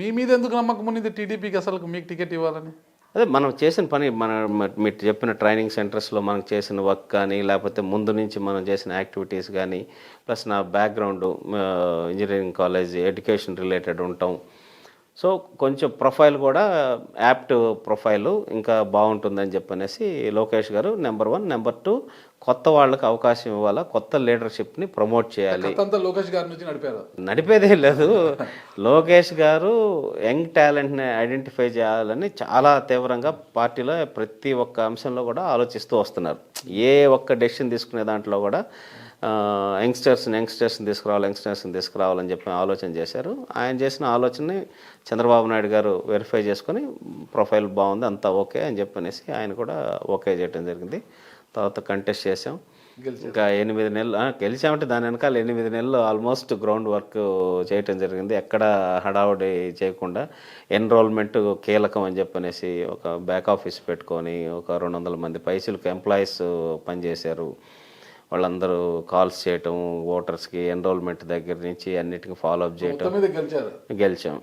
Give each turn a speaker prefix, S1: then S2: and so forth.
S1: మీ మీద ఎందుకు నమ్మకం ఉన్నది టీడీపీకి అసలు మీకు టికెట్ ఇవ్వాలని?
S2: అదే మనం చేసిన పని, మీరు చెప్పిన ట్రైనింగ్ సెంటర్స్లో మనం చేసిన వర్క్ కానీ, లేకపోతే ముందు నుంచి మనం చేసిన యాక్టివిటీస్ కానీ, ప్లస్ నా background engineering college education related ఉంటాం. సో కొంచెం ప్రొఫైల్ కూడా యాప్ట్ ప్రొఫైలు ఇంకా బాగుంటుందని చెప్పనేసి లోకేష్ గారు నెంబర్ 1. నెంబర్ 2, కొత్త వాళ్ళకి అవకాశం ఇవ్వాలా, కొత్త లీడర్షిప్ని ప్రమోట్ చేయాలి.
S1: లోకేష్ గారి నుంచి
S2: నడిపేదే లేదు. లోకేష్ గారు యంగ్ టాలెంట్ని ఐడెంటిఫై చేయాలని చాలా తీవ్రంగా పార్టీలో ప్రతి ఒక్క అంశంలో కూడా ఆలోచిస్తూ వస్తున్నారు. ఏ ఒక్క డెసిషన్ తీసుకునే దాంట్లో కూడా యంగ్స్టర్స్ని తీసుకురావాలని చెప్పి ఆలోచన చేశారు. ఆయన చేసిన ఆలోచనని చంద్రబాబు నాయుడు గారు వెరిఫై చేసుకొని ప్రొఫైల్ బాగుంది, అంతా ఓకే అని చెప్పనేసి ఆయన కూడా ఓకే చేయడం జరిగింది. తర్వాత కంటెస్ట్ చేసాం. ఇంకా 8 నెలలు గెలిచామంటే దాని వెనకాల 8 నెలలు ఆల్మోస్ట్ గ్రౌండ్ వర్క్ చేయటం జరిగింది. ఎక్కడ హడావుడి చేయకుండా ఎన్రోల్మెంట్ కీలకం అని చెప్పనేసి ఒక బ్యాక్ ఆఫీస్ పెట్టుకొని ఒక 200 మంది పైసలకు ఎంప్లాయీస్ పనిచేశారు. వాళ్ళందరూ కాల్స్ చేయటం, ఓటర్స్కి ఎన్రోల్మెంట్ దగ్గర నుంచి అన్నిటికీ ఫాలో అప్ చేయటం, గెలిచాం.